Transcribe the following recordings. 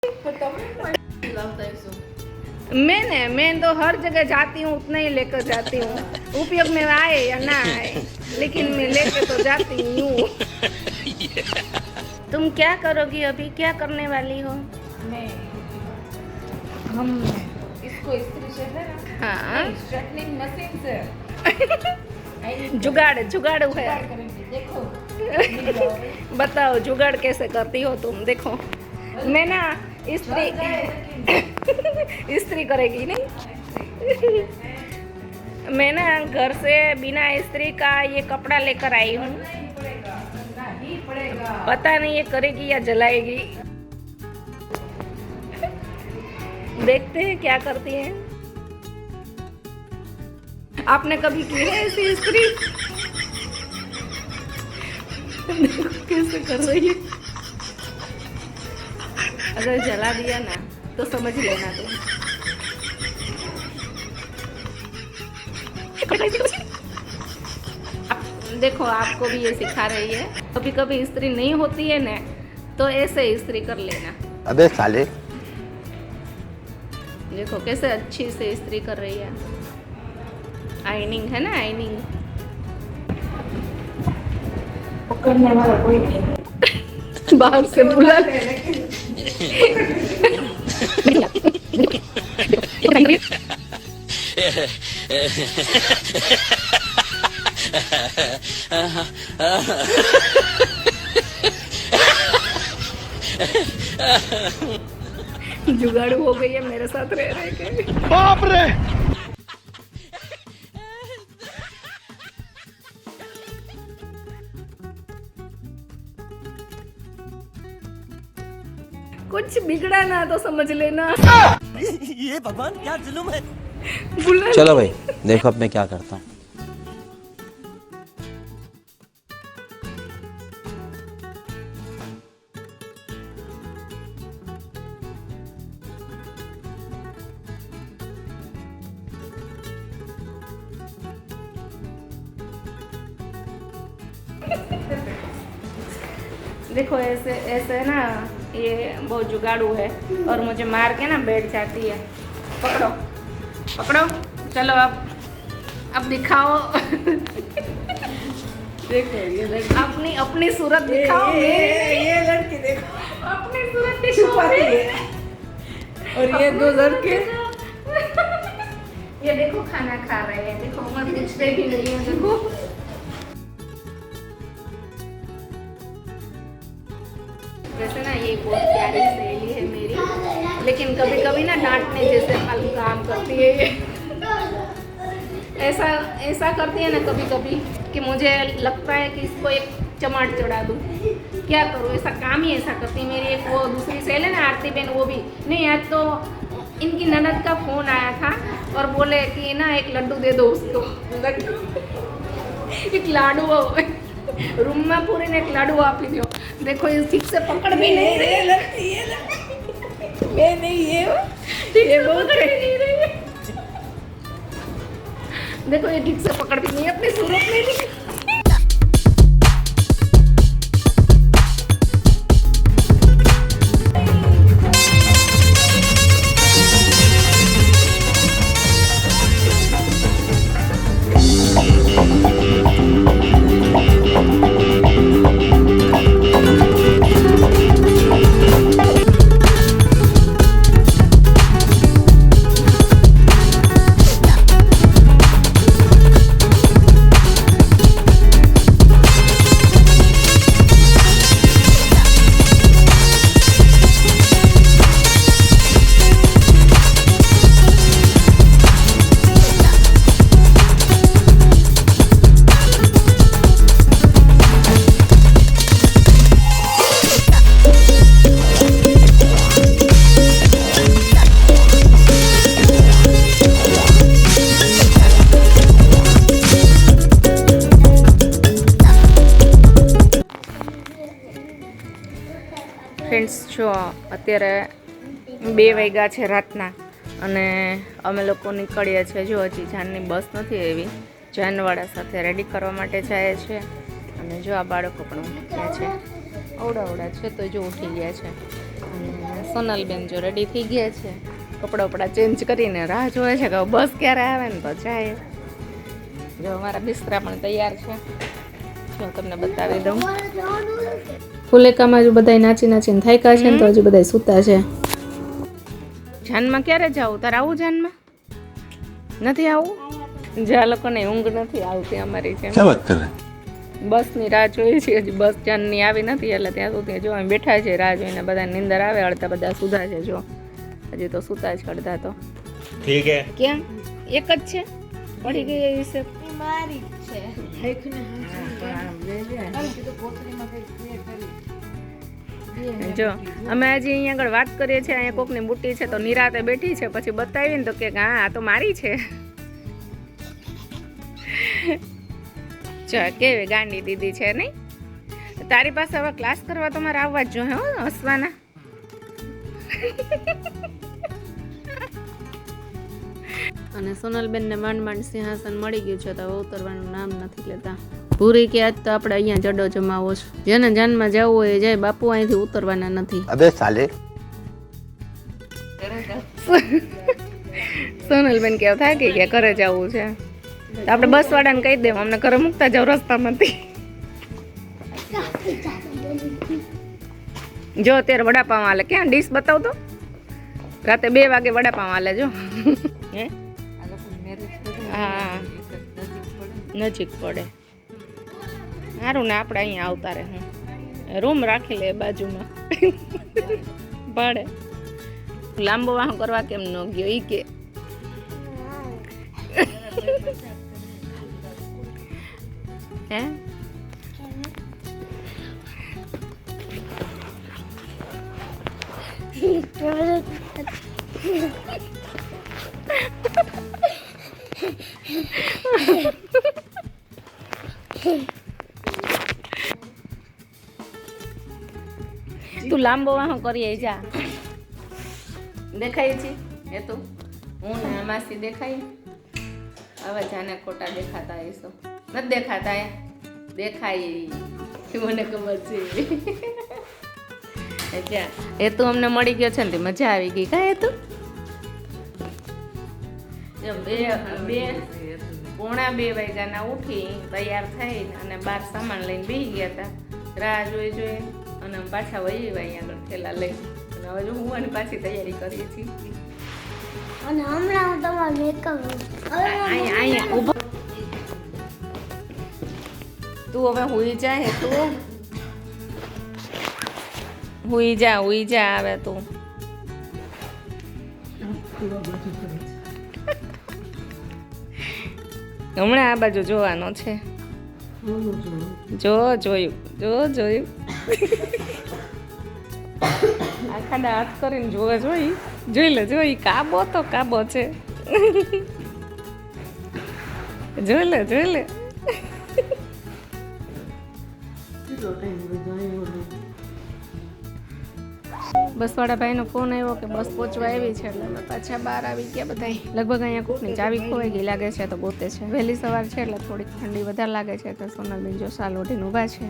मैं तो हर जगह जाती हूँ, उतना ही लेकर जाती हूँ। उपयोग में आए या ना आए, लेकिन मैं लेकर तो जाती हूँ। तुम क्या करोगी अभी, क्या करने वाली हो? मैं हम इसको इस्त्री से है ना, हाँ, स्ट्रेटनिंग मशीन से जुगाड़ है। करेंगे। देखो बताओ जुगाड़ कैसे करती हो तुम? देखो मैं ना इस्त्री करेगी नहीं। मैं ना घर से बिना इस्त्री का ये कपड़ा लेकर आई हूँ। पता नहीं ये करेगी या जलाएगी। देखते हैं क्या करती है। आपने कभी की है ऐसी इस्त्री? देखो कैसे कर रही है। अगर जला दिया ना तो समझ लेना तुम। देखो आपको भी ये सिखा रही है। कभी कभी इस्त्री नहीं होती है ना तो ऐसे इस्त्री कर लेना। अबे साले, देखो कैसे अच्छी से इस्त्री कर रही है। आयनिंग है ना, आयनिंग। पकड़ने वाला कोई नहीं, बाहर से बुला जुगाड़ हो गई है मेरे साथ रह रहे के। बाप रे। कुछ बिगड़ा ना तो समझ लेना। ये भगवान क्या जुल्म है। बुला चलो भाई देखो अब मैं क्या करता हूँ। देखो ऐसे ऐसे ना ये बहुत जुगाड़ू है और मुझे मार के ना बैठ जाती है। पकड़ो पकड़ो, चलो अब दिखाओ। देखो ये लड़की, अपनी अपनी सूरत दिखाओ। ये लड़की देखो अपनी सूरत छुपाती दिखाओ। है। और ये दो लड़के ये देखो खाना खा रहे हैं। देखो उम्र पूछते भी नहीं है। देखो वैसे ना ये बहुत प्यारी सहेली है मेरी, लेकिन कभी कभी ना डांटने जैसे फालतू काम करती है ये। ऐसा करती है ना कभी कभी कि मुझे लगता है कि इसको एक चमाट चढ़ा दूँ। क्या करूँ, ऐसा काम ही ऐसा करती है। मेरी एक वो दूसरी सहेली है ना आरती बहन, वो भी नहीं। आज तो इनकी ननद का फ़ोन आया था और बोले कि ना एक लड्डू दे दो उसको। एक लाडू रूम में पूरे ने एक लाडू आपी दो। देखो ये ठीक से पकड़ भी नहीं रही। ये लड़की मैं नहीं ये बहुत नहीं रही है। देखो ये ठीक से पकड़ भी नहीं है, अपनी सूरत में नहीं। ફ્રેન્ડ્સ જો અત્યારે 2 વાગ્યા છે રાતના અને અમે લોકો નીકળ્યા છે। જો હજી જાનની બસ નથી આવી, જાનવાળા સાથે રેડી કરવા માટે જાય છે। અને જો આ બાળકો પણ ઉઠી ગયા છે, અવડા છે તો જો ઉઠી ગયા છે। અને સોનલબેન જો રેડી થઈ ગયા છે, કપડાં વપડા ચેન્જ કરીને રાહ જોવે છે કે બસ ક્યારે આવે ને તો જાય. જો અમારા બિસ્તરા પણ તૈયાર છે, હું તમને બતાવી દઉં. ફુલેકામાં જો બધા નાચી નાચીને થાક્યા છે ને તો હજી બધા સૂતા છે. જાનમાં ક્યારે જાવું? તારે આવું જાનમાં? નથી આવું? જ્યાં લોકોને ઊંઘ નથી આવતી અમારી જેમ. બસની રાહ જોઈએ છે, હજી બસ જાનની આવી નથી એટલે ત્યાં સુધી જો અમે બેઠા છે રાહ જોઈને. બધા નીંદર આવે, અડધા બધા સુધા છે. જો હજી તો સુતા છે અડધા તો. ठीक है. કેમ એક જ છે? પડી ગઈ એ વિશે મારી છે. જો અમે હજી અહીંયા આગળ વાત કરીએ છીએ, અહીંયા કોકની બુટ્ટી છે તો નિરાતે બેઠી છે, પછી બતાવીને તો કે હા આ તો મારી છે. જો કેવી ગાંડી દીદી છે નહીં? તારી પાસે હવે ક્લાસ કરવા તો મારે આવવા જ જોઈએ. હો હસવાના. અને સોનલબેનને માંડ માંડ સિંહાસન મળી ગયું છે તો હવે ઉતરવાનું નામ નથી લેતા. ભૂરી કે આજ તો આપણે અહીંયા જડો જમાવો છે. જેને જાનમાં જવું હોય એ જાય, બાપુ અહીંથી ઉતરવાના નથી. अबे साले. સોનલબેન કેવું થાકી ગયા, ઘરે જવું છે. તો આપણે બસ વાળાને કહી દેવું અમને ઘરે મૂકતા જાવ રસ્તામાંથી. જો અત્યારે વડાપાઉં હાલે. ક્યાં ડીશ બતાવ તો? રાતે 2 વાગે વડાપાઉં હાલે. જો હે હા નજીક પડે. સારું ને આપણે અહીંયા આવતા રહે. રૂમ રાખી લે બાજુમાં ભાડે. લાંબો વાહ કરવા કેમ ન ગયો ઈ કે? હે તું લાંબો વાહ કરી જા. દેખાય છે એ તો હું ને માસી દેખાય. હવે જાને ખોટા દેખાતા હશો. નથી દેખાતા? દેખાય મને ખબર છે. અચ્છા એ તું અમને મળી ગયો છે ને મજા આવી ગઈ. કાંઈ તું પોણા 2 વાગ્યાના ઉઠી તૈયાર થઈ અને બહાર સામાન લઈને બેસી ગયા હતા. રાહ જોઈ અને પાછા વહી અહીંયા આગળ થેલા લઈ. અને હવે જો હું અને પાછી તૈયારી કરીએ છીએ. અને હમણાં હું તમારો મેકઅપ અહીંયા ઊભો તું હવે હુઈ જા. તું હુઈ જા આવે તું. હમણાં આ બાજુ જોવાનો છે. જોયું આખાડા હાથ કરીને જોઈ લે. કાબો તો કાબો છે. જોઈ લે. બસવાળા ભાઈનો ફોન આવ્યો કે બસ પહોંચવા આવી છે એટલે અમે પાછા બહાર આવી ગયા બધા. લગભગ અહીંયા કોકની ચાવી ખોવાઈ ગઈ લાગે છે તો ગોતે છે. વહેલી સવાર છે એટલે થોડીક ઠંડી વધારે લાગે છે તો સોનલબેન જો સાલ ઓઢીને ઊભા છે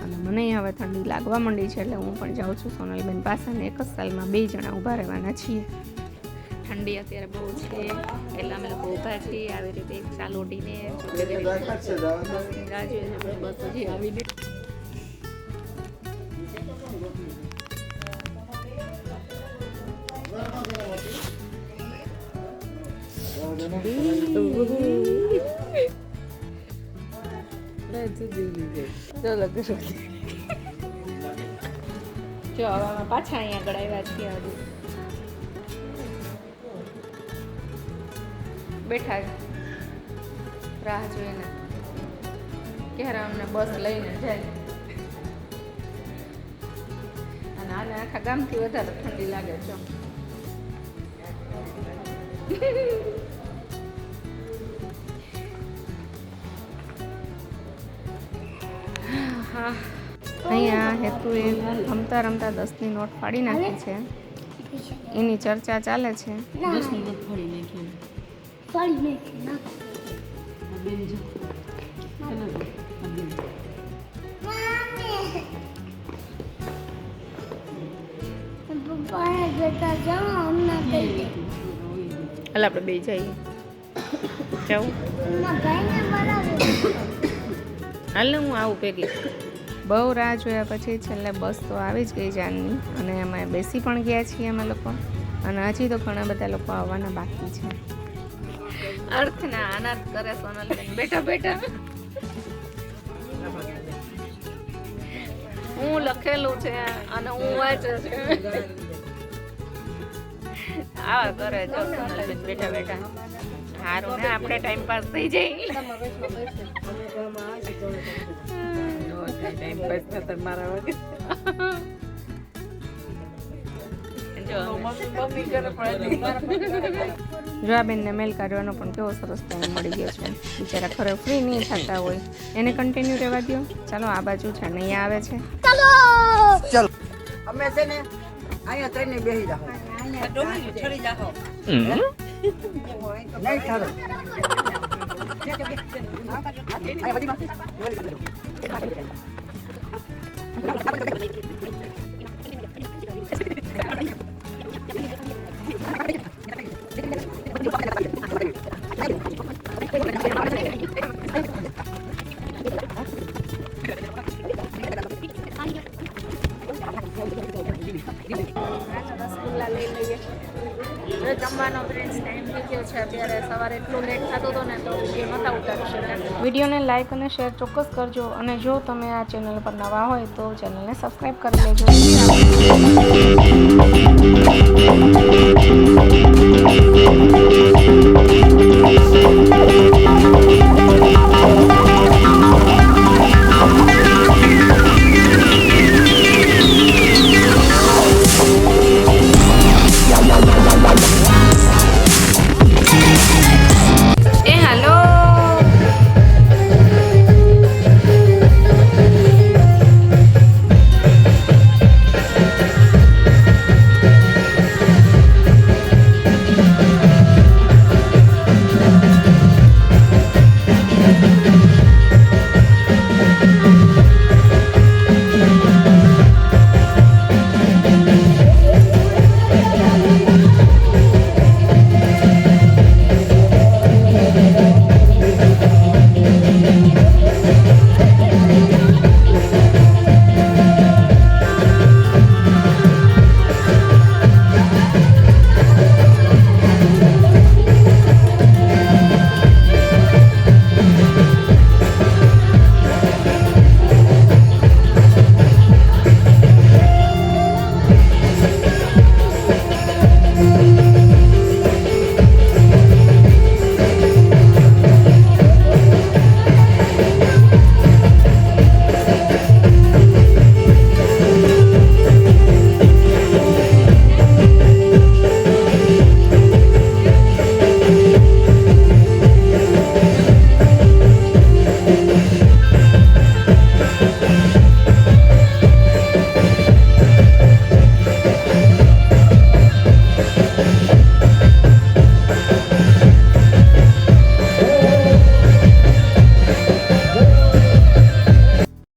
અને મને હવે ઠંડી લાગવા માંડી છે એટલે હું પણ જાઉં છું સોનલબેન પાસે. ને એક જ સાલમાં 2 જણા ઊભા રહેવાના છીએ. ઠંડી અત્યારે બહુ છે એટલે અમે લોકો ઊભા છીએ આવી રીતે એક સાલ ઓઢીને. બસ હજી આવી ગઈ. જો હવે અમે પાછા અહીંયા આગળ આવ્યા છીએ. હજુ બેઠા રાહ જોઈને ક્યારે અમને બસ લઈને જાય. અને આને આખા ગામથી વધારે ઠંડી લાગે છે. અહીંયા હેતુએ રમતા 10ની નોટ ફાડી નાખી છે. એની ચર્ચા ચાલે છે. 10ની નોટ ફાડી નાખી. હાલ આપણે બે જઈએ જાઉં હાલ ને હું આવું ભેગી બહુ રાહ જોયા પછી છેલ્લે બસ તો આવી જ ગઈ જાનની અને અમે બેસી પણ ગયા છીએ અમે લોકો અને હજી તો ઘણા બધા લોકો આવવાના બાકી છે અર્થના અનર્થ કરે સોનલબેન બેઠા બેઠા હું લખેલું છે અને હું વાંચે છે આવા કરે જો સોનલબેન બેઠા બેઠા સારું ને આપણે ટાઈમ પાસ થઈ જાય ટાઈમ પાસ થતા મારા વગર જો આ બેનને મેલ કાઢવાનો પણ કેવો સરસ ટાઈમ મળી ગયો છે બિચારા ખરે ફ્રી નહીં થતા હોય એને કન્ટિન્યુ રહેવા દો ચાલો આ બાજુ છે નહીં આવે છે ચલો અમે છે ને અહીંયા ટ્રેને બેસી જાઓ ડોમી છડી જાઓ નહીં ચાલો આયા બધી રસગુલ્લા લઈ લઈએ જમવાનો ફ્રેન્ડ્સ ટાઈમ થઈ ગયો છે અત્યારે સવારે એટલું લેટ થતું હતું ને તો એ નહોતા ઉતારી શકતા વિડીયોને લાઇક અને શેર ચોક્કસ કરજો અને જો તમે આ ચેનલ પર નવા હોય તો ચેનલને સબસ્ક્રાઈબ કરી લેજો